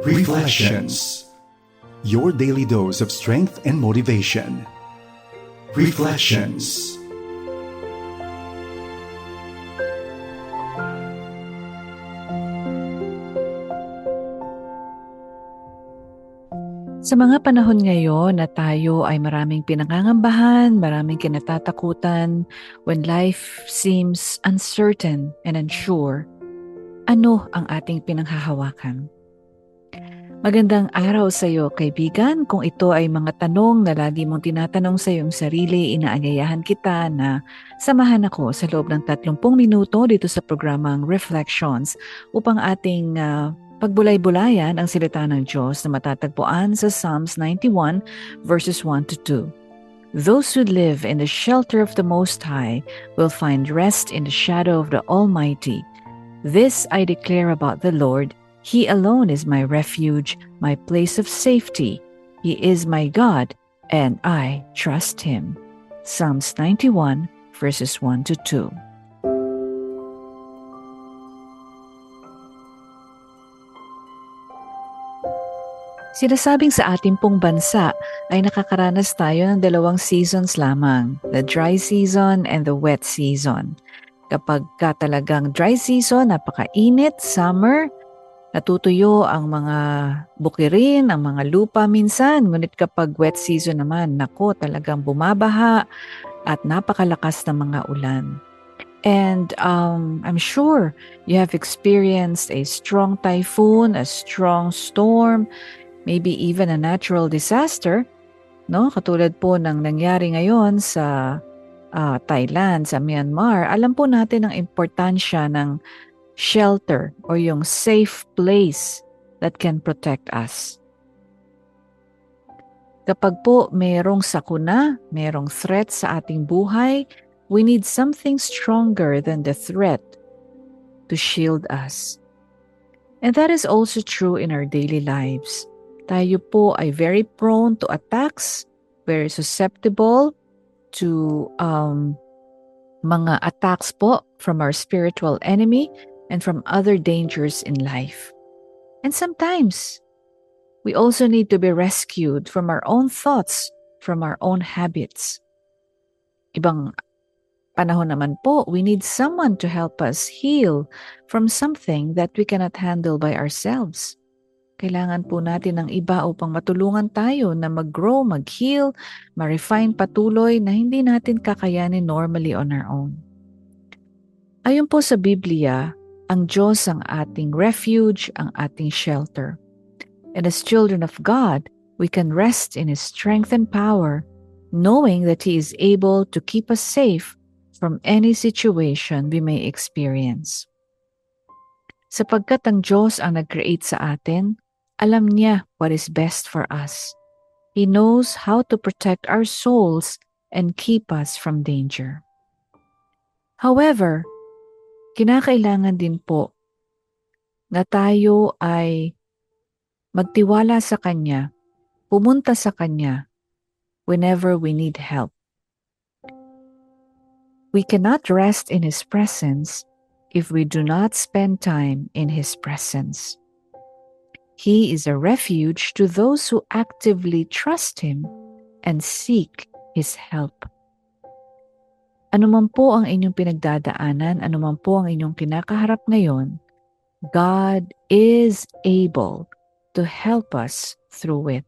Reflections. Your daily dose of strength and motivation. Reflections. Sa mga panahon ngayon na tayo ay maraming pinangangambahan, maraming kinatatakutan, when life seems uncertain and unsure, ano ang ating pinanghahawakan? Magandang araw sa iyo, kaibigan. Kung ito ay mga tanong na lagi mong tinatanong sa iyong sarili, inaanyayahan kita na samahan ako sa loob ng 30 minuto dito sa programang Reflections upang ating pagbulay-bulayan ang salita ng Diyos na matatagpuan sa Psalms 91 verses 1 to 2. Those who live in the shelter of the Most High will find rest in the shadow of the Almighty. This I declare about the Lord. He alone is my refuge, my place of safety. He is my God, and I trust Him. Psalms 91 verses 1 to 2. Sinasabing sa ating pong bansa ay nakakaranas tayo ng 2 seasons lamang, the dry season and the wet season. Kapag talagang dry season, napakainit, summer, natutuyo ang mga bukirin, ang mga lupa minsan. Ngunit kapag wet season naman, nako, talagang bumabaha at napakalakas ng mga ulan. And I'm sure you have experienced a strong typhoon, a strong storm, maybe even a natural disaster, no? Katulad po ng nangyari ngayon sa Thailand, sa Myanmar. Alam po natin ang importansya ng shelter or yung safe place that can protect us. Kapag po mayroong sakuna, mayroong threat sa ating buhay, we need something stronger than the threat to shield us. And that is also true in our daily lives. Tayo po ay very prone to attacks, very susceptible to mga attacks po from our spiritual enemy and from other dangers in life. And sometimes, we also need to be rescued from our own thoughts, from our own habits. Ibang panahon naman po, we need someone to help us heal from something that we cannot handle by ourselves. Kailangan po natin ng iba upang matulungan tayo na mag-grow, mag-heal, ma-refine patuloy na hindi natin kakayanin normally on our own. Ayon po sa Biblia, ang Diyos ang ating refuge, ang ating shelter. And as children of God, we can rest in His strength and power, knowing that He is able to keep us safe from any situation we may experience. Sapagkat ang Diyos ang nag-create sa atin, alam niya what is best for us. He knows how to protect our souls and keep us from danger. However, kinakailangan din po na tayo ay magtiwala sa Kanya, pumunta sa Kanya whenever we need help. We cannot rest in His presence if we do not spend time in His presence. He is a refuge to those who actively trust Him and seek His help. Anuman po ang inyong pinagdadaanan, anuman po ang inyong kinakaharap ngayon, God is able to help us through it.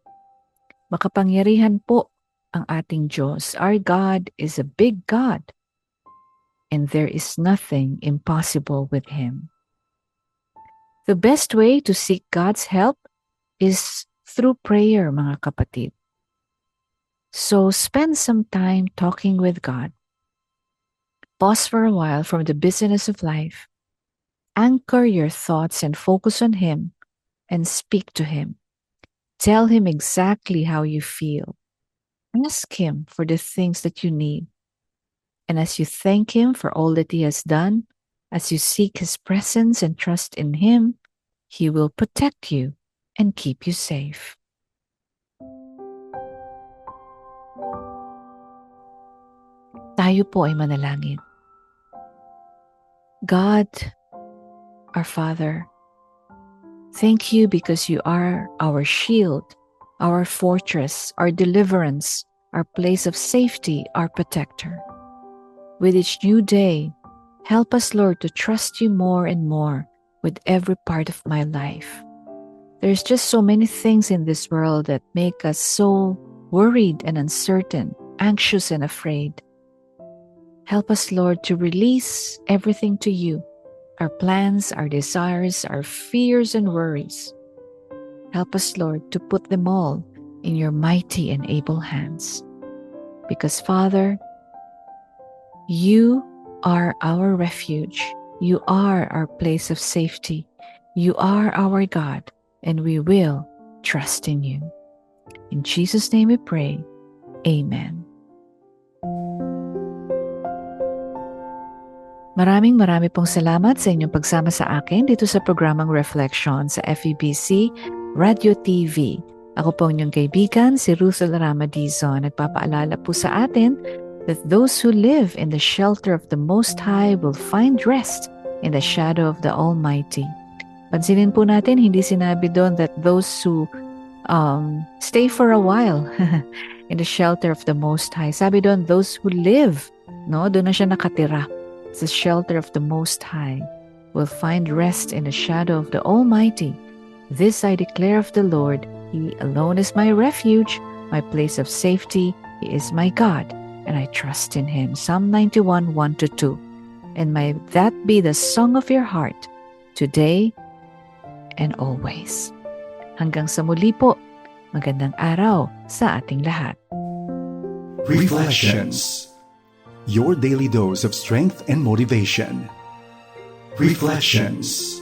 Makapangyarihan po ang ating Diyos. Our God is a big God, and there is nothing impossible with Him. The best way to seek God's help is through prayer, mga kapatid. So spend some time talking with God. Pause for a while from the busyness of life. Anchor your thoughts and focus on Him and speak to Him. Tell Him exactly how you feel. Ask Him for the things that you need. And as you thank Him for all that He has done, as you seek His presence and trust in Him, He will protect you and keep you safe. Tayo po ay manalangin. God, our Father, Thank you because you are our shield, our fortress, our deliverance, our place of safety, our protector. With each new day, help us, Lord, to trust you more and more with every part of my life. There's just so many things in this world that make us so worried and uncertain, anxious and afraid. Help us, Lord, to release everything to you, our plans, our desires, our fears and worries. Help us, Lord, to put them all in your mighty and able hands. Because, Father, you are our refuge. You are our place of safety. You are our God, and we will trust in you. In Jesus' name we pray. Amen. Marami pong salamat sa inyong pagsama sa akin dito sa programang Reflection sa FEBC Radio TV. Ako po inyong kaibigan, si Ruth Larama Dizon. Nagpapaalala po sa atin that those who live in the shelter of the Most High will find rest in the shadow of the Almighty. Pansinin po natin, hindi sinabi doon that those who stay for a while in the shelter of the Most High. Sabi doon, those who live, no? Doon na siya nakatira. The shelter of the Most High will find rest in the shadow of the Almighty. This I declare of the Lord. He alone is my refuge, my place of safety. He is my God, and I trust in Him. Psalm 91, 1-2. And may that be the song of your heart, today and always. Hanggang sa muli po, magandang araw sa ating lahat. Reflections. Your daily dose of strength and motivation. Reflections.